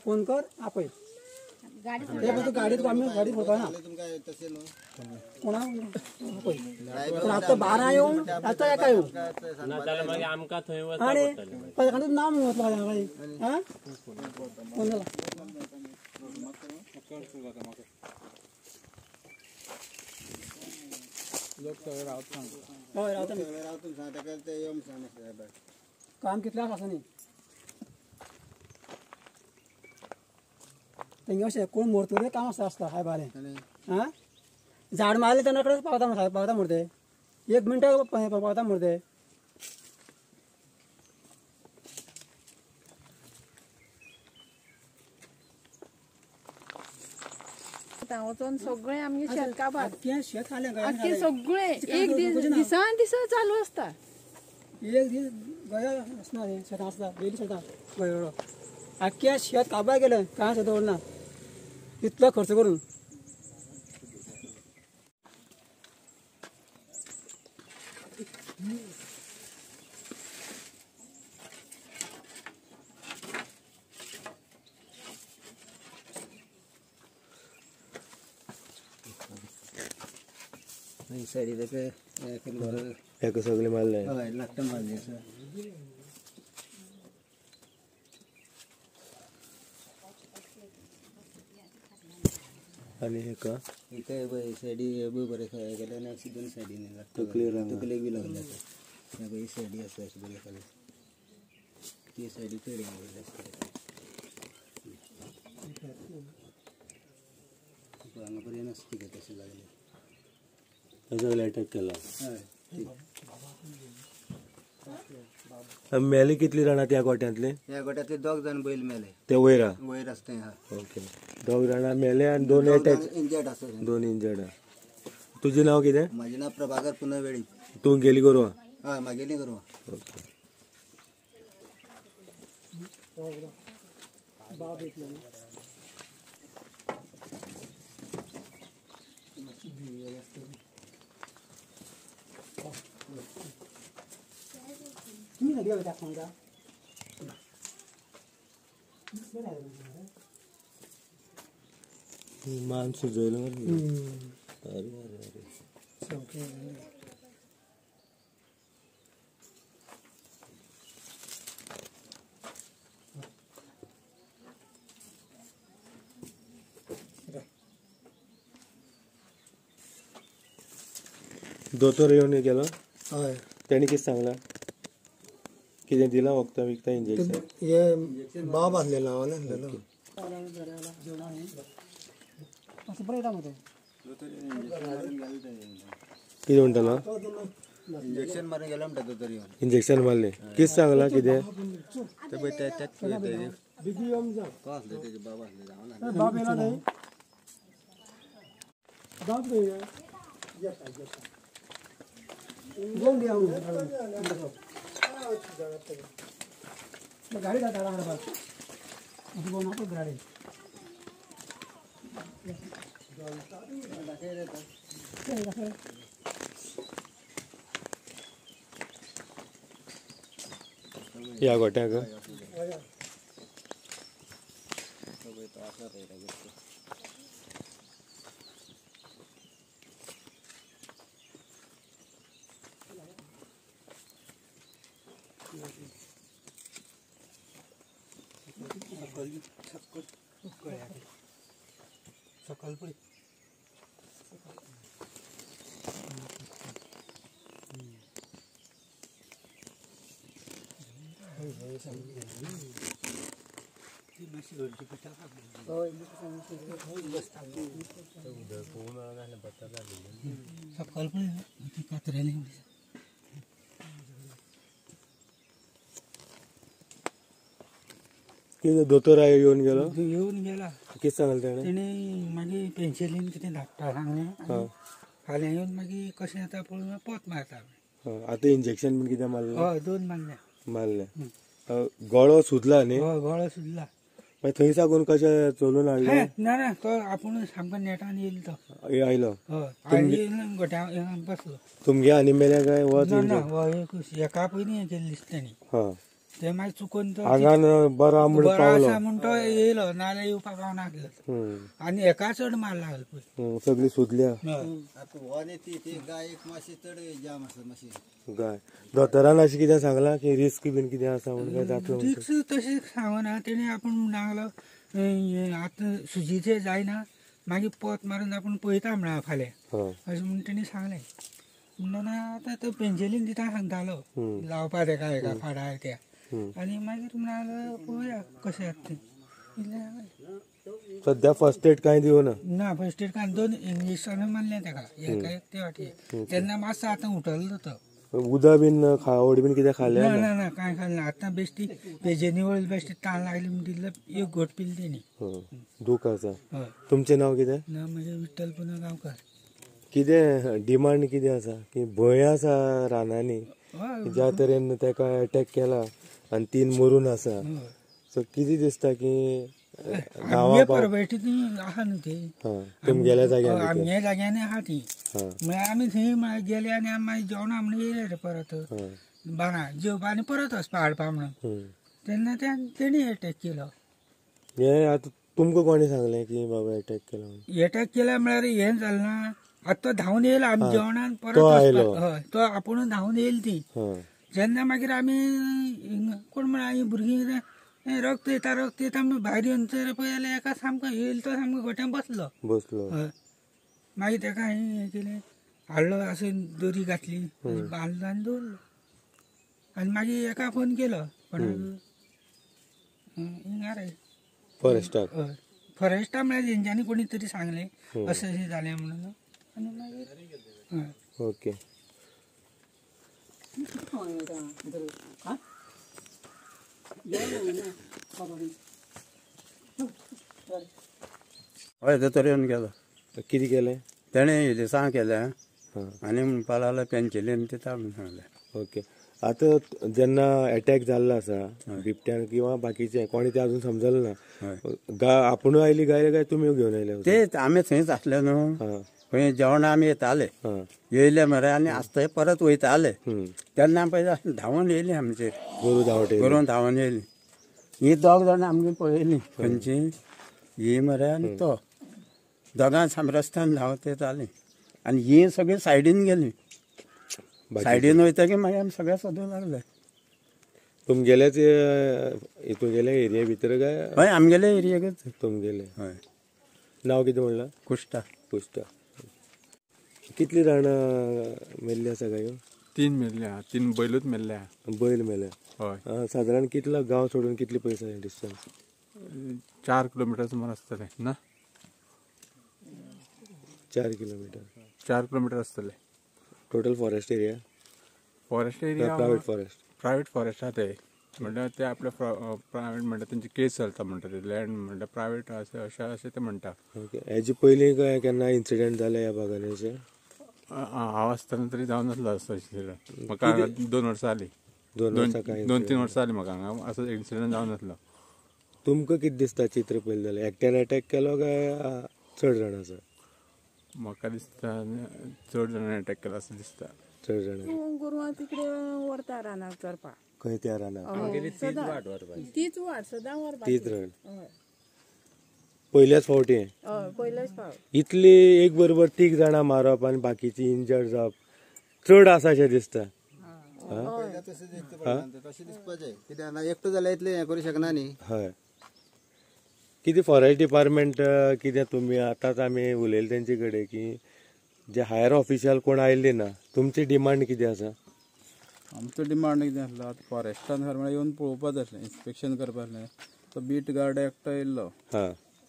Phone कर आपण गाडीत आम्ही गाडीत होतो ना कोणा पण आता 12 येऊ आता काय येऊ आणि नाव म्हटलं हा कोणाला काम कितल्या असं नाही अशें कोण मोरतोरे काम असता हाय बारे हा झाड मारले त्यांना पावता मोरते 1 मिनिट पावता मोरते वचून सगळे आमगे शेत काबार शेत खाले आख्खे सगळे एक दिसान चालू असता एक दीस गया असना शेत असता डेली शेता गयो आख्ख्या शेत काबार गेलं काय शेत ओढना इतला खर्च करून सगळे मारले लागतं मारले आणि हे का इथे साडी बरे गेल्या ना अशी 2 साडीने तकले बी लागले ही साडी असं अशी बरे खाली ती साडी फेड बरे नसते का तसे लागले सगळे अटॅक केला मेले कितली राणा त्या गोट्यांतले या गोट्यातले 2 जण बैल मेले ते वयर असते हा ओके 2 राणा मेले आणि 2 अटॅक इंजर्ड असतात 2 इंजर्ड तुझे नाव किती माझे नाव प्रभाकर पुनवेळी तू गेली करू हा मागेली करू ओके मान सुजवलं अरे दोतोर येऊन गेलो त्यांनी किती सांगला कितें दिला वखदां विकता इंजेक्शन हे बाब आसलेलो हांव नासलेलो कितें म्हणटालो इंजेक्शन मारून गेलो म्हणटा दोतोर येवन इंजेक्शन मारले कितें सांगला कितें ते पळय त्याच तो आसले तेजे बाब आसले हांव ना बाब येला नाही बाब गोंडी हांव गाडी जाता बस उठो नको गाडी या गोट्याक सकाळ पळय सकाळ पळय कातऱ्याने कितें दोतोर येवन गेलो गेला कितें सांगलें ताणें तेणे मागीर पेन्सिलीन कितें धाडटा सांगलें फाल्यां येवन मागीर कशें जाता पळोवन पोत मारता आतां इंजेक्शन बीन कितें मारलें हय 2 मारल्या मारलें गळो सुजला न्ही हय गळो सुजला मागीर थंय साकून कशें चलून हाडले ना ना तो आपूण सामको नेटान येयलो तो आयलो येयलो गोट्या बसलो तुमगे आनी मेले काय ना ना हो एका पयलीं हें केलें दिसतांनी हा ते मागीर चुकून तो आंगान बरो म्हणून पावलो आसा म्हूण तो येयलो नाल्यार येवपाक पावना आसलो आनी एका चड मार लागलो पळय सगळी सुजल्या आतां हो आनी ती गाय एक मातशी चड जाम आसा मातशी गाय दोतोरान अशें कितें सांगलां की रिस्क बीन कितें आसा म्हणून काय जातलो म्हणून? रिक्स तशें सांगना तेणी आपूण म्हणून लागलो आतां सुजीचें जायना मागीर पोत मारून आपूण पळयता म्हणा फाल्यां अशें म्हणून तेणी सांगलें म्हणून आतां तो पेन्सिलीन दिता सांगतालो लावपा तेका एका फाडा त्या आनी मागीर म्हणालो पळोवया कशें जाता तें सध्या फर्स्ट एड कांय दिवना ना फर्स्ट एड कांय 2 इंजेक्शन मारले तेका एका एक ते वाटी तेन्ना मातसो आतां उठलो तो उदक बीन खावड बीन कितें खाल्लें ना ना ना कांय खाल्लें आतां बेश्टी पेजेनी वळ बेश्टी ताण लागली म्हणून दिल्लो एक घोट पिली तेणी दूख आसा हय तुमचें नांव कितें ना म्हणजे विठ्ठल पुना गांवकार कितें डिमांड कितें आसा की भंय आसा रानांनी ज्या तरेन तेका अटॅक केला आनी 3 मरून आसा सो कितें दिसता की आमगे परबेटीत आहा न्हू ती तुमगेल्या जाग्यार आमगे जाग्यांनी आहा ती म्हळ्यार आमी थंय गेले आनी आमी मागीर जेवणा म्हणून येयले रे परत बारा जेवपा आनी परत वचपा हाडपा म्हणून तेन्ना तेणी अटॅक केलो हे आतां तुमकां कोणी सांगलें की बाबा अटॅक केला म्हणून अटॅक केला म्हळ्यार हें जालें ना आतां तो धांवन येयलो आमी जेवणान परत हय तो आपूण धांवन येयली ती जेन्ना मागीर आमी कोण म्हळ्यार भुरगीं रक्त येता म्हणून भायर येवन तर पळयलें एका सामको येयलो तो सामको गोट्यान बसलो हय मागीर तेका हें केलें हाडलो अशें दोरी घातली बांदलो आनी दवरलो आनी मागीर एका फोन केलो कोणाक हिंगार फॉरेस्टाक फॉरेस्टा म्हळ्यार तेंच्यांनी कोणी तरी सांगलें अशें अशें जालें म्हणून आनी मागीर ओके हय दोतोर येवन गेलो कितें केलें तेणें इलेसां केलें आनी म्हणपा लागलो पेन्सिलीन दिता म्हणून सांगलें ओके आतां जेन्ना अटॅक जाल्लो आसा बिबट्यान किंवा बाकीचे कोणी ते अजून समजलें ना आपुणूय आयली गाय काय तुमी घेवन आयले ते आमी थंयच आसले न्हू खंय जेवणा आमी येताले येयले मरे आनी आसता परत वयताले तेन्ना पळय धांवन येयली आमचेर गोरू धांवन येयली ही 2 जाणां आमगे पळयली खंयची ही मरे आनी तो दोगां साम रस्त्यान धांवत येतालीं आनी ही सगळीं सायडीन गेली सायडीन वयतकीर मागीर आमी सगळे सोदूंक लागले तुमगेलेच हितूंगेले एरिया भितर काय हय आमगेले एरियेकच तुमगेले हय नांव कितें म्हणलां कुश्टा कितली रानां मेल्ली आसा गायो 3 मेल्ल्या 3 बैलूच मेल्ल्या बैल मेले हय सादारण कितलो गांव सोडून कितली पयस डिस्टन्स 4 किलोमीटर सुमार आसतले ना 4 किलोमीटर 4 किलोमीटर आसतले total forest area private forest आहा ते म्हणल्यार ते आपले प्रायवेट म्हणटा तेंची केस चलता म्हणटा ते लँड म्हणटा प्रायवेट अशें ते म्हणटा ओके हेजे पयलीं काय केन्ना इन्सिडेंट जाले ह्या भागांनी अशें हांव आसतना तरी जावन नासलो असो म्हाका 2 वर्सां जालीं 2-3 वर्सां जालीं म्हाका हांगा असो इन्सिडंट जावन नासलो तुमकां कितें दिसता चित्र पयलें जाल्यार एकट्यान अटॅक केलो काय चड जाण आसा म्हाका दिसता चड जाणांनी अटॅक केला असं दिसता चड जाणां गोरवां तिकडे व्हरता रानाक चरपाक खंय त्या रानाक तीच वाट सदां व्हरपाक तीच रान पयल्याच फावटी पयलेच फावट इतली एक बरोबर 3 जाणां मारप आनी बाकीची इंजर्ड जावप चड आसा अशें दिसता तशें दिसपाचें कित्याक एकटो जाल्यार इतलें हें करूं शकना न्ही हय कितें फॉरेस्ट डिपार्टमेंट कितें तुमी आतांच आमी उलयले तेंचे कडेन की जे हायर ऑफिशियल कोण आयिल्ले ना तुमची डिमांड कितें आसा आमचो डिमांड कितें आसलो आतां फॉरेस्टान खरें म्हळ्यार येवन पळोवपा जाय आसलें इन्स्पेक्शन करपा जाय तो बीट गार्ड एकटो येयल्लो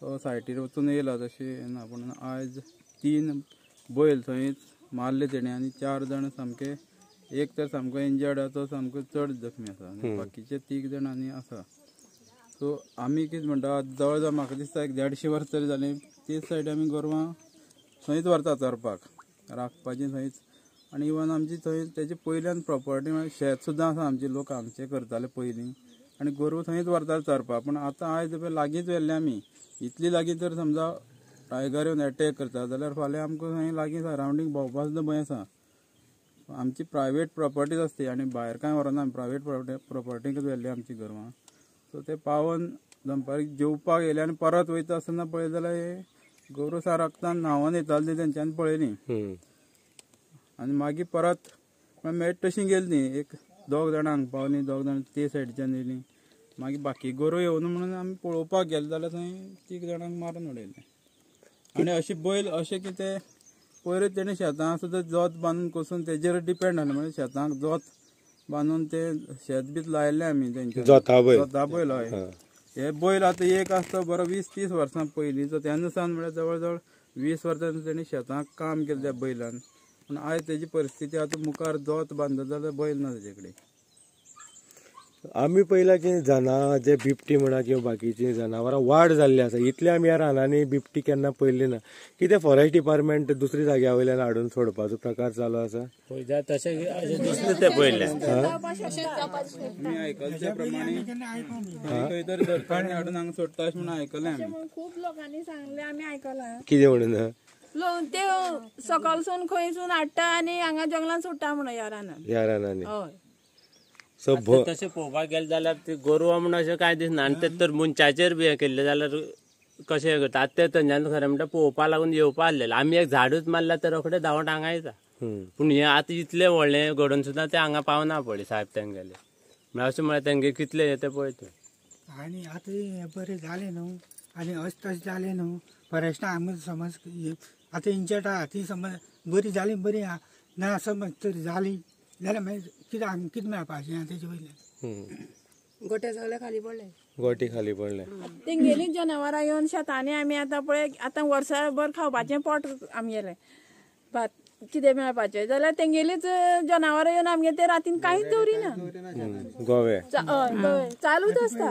तो सायटीर वचून येयलो तशें ना पूण आयज 3 बैल थंयच मारले तेणें आनी 4 जाण सामके एक तर सामको इंजर्ड आसा तो सामको चड जखमी आसा आनी बाकीचे 3 जाण आनी आसा सो आमी कितें म्हणटा जवळ जवळ म्हाका दिसता 150 वर्स तरी जालीं तेच सायड आमी गोरवां थंयच व्हरता चरपाक राखपाचें थंयच आनी इवन आमची थंय तेजे पयल्यान प्रॉपर्टी म्हळ्यार शेत सुद्दां आसा आमचे लोक हांगचे करताले पयलीं आनी गोरवां थंयच व्हरतात चरपाक. पूण आतां आयज पळय लागींच व्हेल्ले आमी, इतली लागीं जर समजा टायगर येवन एटॅक करता जाल्यार फाल्यां आमकां थंय लागीं सरावंडींग भोंवपा सुद्दां भंय आसा. आमची प्रायवेट प्रॉपर्टीज आसता आनी भायर कांय व्हरना, प्रायवेट प्रॉपर्टीकच व्हेल्ली आमची गोरवां. सो ते पावोन दनपारी जेवपाक येयले आनी परत वयता आसतना पळयत जाल्यार हे गोरवां सारकतान न्हांवोन येताली ती तेंच्यांनी पळयली. आनी मागीर परत मेट तशी गेली न्ही, एक 2 जाणां हांगा पावलीं, 2 जाणां ते सायडीच्यान येयलीं. मागीर बाकी गोरवां येवना म्हणून आमी पळोवपाक गेले जाल्यार थंय 3 जाणांक मारून उडयले. आनी अशी बैल अशें की ते पयर तेणें शेतां सुद्दां जोत बांदून कसून तेजेर डिपेंड आसलें. म्हणजे शेतांक जोत बांदून ते शेत बीत लायल्ले आमी तेंचे जोता बैल. हय, हे बैल आतां एक आसता बरो 20-30 वर्सां पयलींचो, तेन्ना सावन म्हळ्यार जवळ जवळ 20 वर्सां तेणी शेतांक काम केलें त्या बैलान. पूण आयज तेजी परिस्थिती आतां मुखार जोत बांदता जाल्यार बैल ना तेजे कडेन. आमी पयला की जे बिबटी म्हणा किंवा बाकीची जनावरां वाड जाल्ली आसा, इतले आमी ह्या रानांनी बिबटी केन्ना पळयल्ली ना. कितें फॉरेस्ट डिपार्टमेंट दुसरी जाग्या वयल्यान हाडून सोडपाचो प्रकार चालू आसा? तशें दिसलें ते पयले. आमी आयकल्या प्रमाणे खंय तरी धरतानी हाडून हांगा सोडटा अशें म्हणून आयकलें आमी. खूप लोकांनी सांगले, आमी आयकलां. कितें म्हणून? ते सकाळसून खंयसून हाडटा आनी हांगा जंगलान सोडटा म्हणून ह्या रानांनी. हय. तशें पळोवपाक गेले जाल्यार ते गोरवां म्हणून अशें कांय दिसना. आनी ते तर मनशाचेर बी हें केल्ले जाल्यार कशें करता. आतां ते थंयच्यान खरें म्हणटा पळोवपा लागून येवपा आसलेले. आमी एक झाडूच मारल्यार ते रोखडे धांवट हांगा येता. पूण हे आतां इतलें व्हडलें घडोवन सुद्दां ते हांगा पावना पळय साहेब तेंगेले. म्हळ्यार अशें म्हळ्यार तेंगे कितले येता पळय ते. आनी आतां हें बरें जालें न्हू, आनी अशें तशें जालें न्हू. फॉरेस्टा हांगा समज आतां इंचेट आहा ती समज बरी जाली बरी आहा ना, समज तर जाली जाल्यार मागीर कितें हांगा कितें मेळपाचें तेजे वयल्यान? गोटे सगळे खाली पडले. गोटे खाली पडले. तेंगेली जनावरां येवन शेतांनी आमी आतां पळय आतां वर्साभर खावपाचें पोट आमगेलें भात कितें मेळपाचें जाल्यार तेंगेलीच जनावरां येवन आमगे ते रातीन कांयच दवरिना. गोवे चालूच आसता.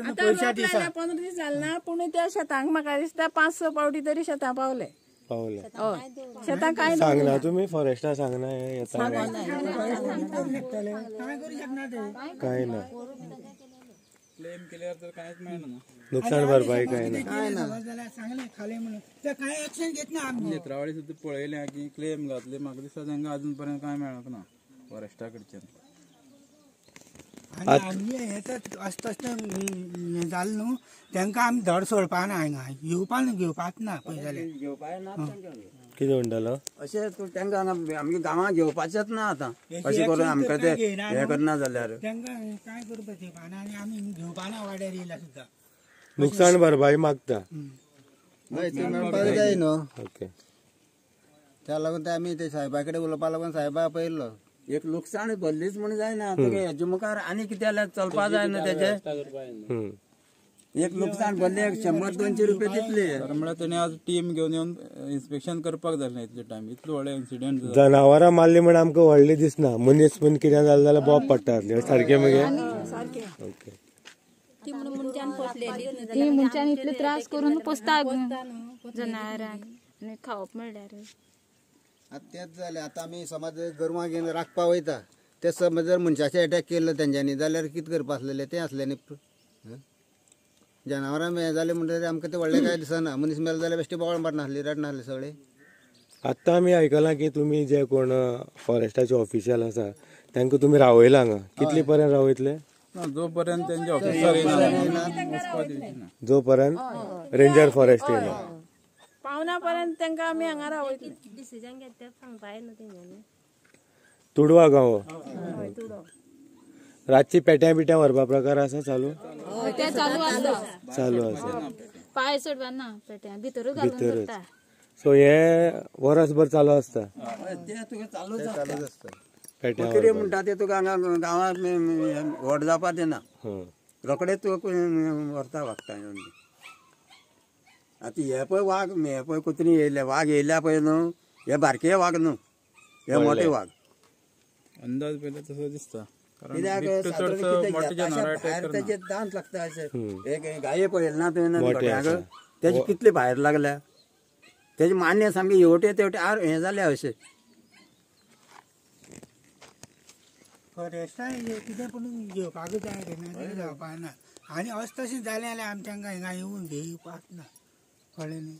आतां 15 दीस जाले ना, पूण त्या शेतांक म्हाका दिसता 5-6 पावटी तरी शेतां पावले. शेतां कांय सांगना तुमी फॉरेस्टा सांगना हे येता काय ना. क्लेम केल्यार तर कांयच मेळना. नुकसाण भरपाई काय ना. नेत्रावळी सुद्दां पळयल्या की क्लेम घातले, म्हाका दिसता तांकां अजून पर्यंत कांय मेळोंक ना फॉरेस्टा कडच्यान. अशें तशें जालें न्हू, तांकां आमी धड सोडपा ना हांगा, घेवपाच ना पळय जाल्यार. कितें म्हणटालो? अशें तांकां आमगे गांवांत घेवपाचेंच ना आतां. अशें करून आमकां ते हें करना जाल्यार तांकां काय करपाचें पाना आनी आमी घेवपा ना वाड्यार येयला सुद्दां. नुकसाण भरपाई मागता. मेळपाक जाय न्हू. ओके. त्या लागून आमी ते साहेबा कडेन उलोवपा लागून साहेबा पळयल्लो. एक लुकसाण भरलीच म्हणून जायना. हेजे मुखार आनी कितें जाल्यार चलपा जाय न्हू तेजे. एक लुकसाण भरले 100-200 रुपये दितले. म्हळ्यार तेणी आज टीम घेवन येवन इन्स्पेक्शन करपाक जाय इतले टायम. इतलो व्हडले इन्सिडेंट जनावरां मारली म्हण आमकां व्हडली दिसना. मनीस पूण कितें जालें जाल्यार बॉब पडटा सारकें मगे. ओके. ती मनशान इतले त्रास करून पोसता जनावरांक आनी खावप म्हणल्यार. आतां तेच जालें. आतां आमी समज गोरवां घेवन राखपा वयता, ते समज जर मनशाचे अटॅक केल्लो तेंच्यांनी जाल्यार कितें करपा आसलेलें तें आसलें न्ही. जनावरां हें जालें म्हणटकीर आमकां तें व्हडलें कांय दिसना. मनीस मेलो जाल्यार बेश्टी बोवाळ मारनासली, रडनासले सगळे. आतां आमी आयकलां की तुमी जे कोण फॉरेस्टाचे ऑफिशियल आसा तांकां तुमी रावयला हांगा. कितले पर्यंत रावयतले? जो पर्यंत तेंचे ऑफिसर येयना, जो पर्यंत रेंजर फॉरेस्ट येयना पावना पर्यंत तांकां आमी हांगा रावयतले. डिसिजन घेता सांगपा येना तेंच्यांनी. तुडवा गांव रातची पेट्या बिट्या व्हरपा प्रकार आसा चालू? ते चालू आसता. चालू आसा. पाय सोडपा ना पेट्या भितरूच घालून दवरता. सो हे वरसभर चालू आसता. ते तुका चालूच आसता. पेट्या कितें म्हणटा ते तुका हांगा गांवांत व्हड जावपा दिना. रोखडेच तुका व्हरता वागता. आतां हे पळय वाघ, हे पळय कुत्री येयले, वाघ येयल्या पळय न्हू, हे बारके वाघ न्हू, हे मोठे वाघ. अंदाज पयले तसो दिसता. भायर तेजे दांत लागता अशें. एक गाये पळयले ना तुवें तेजे कितले भायर लागल्या. तेजे मान्य सामके हेवटे तेवटे हें जाल्या अशें. फॉरेस्टान कितें पूण घेवपाक जाय रे ना जावपाक ना आनी अशें तशें जालें जाल्यार आमच्यांक हिंगा येवन घेवपाक ना कळ्ळें न्ही.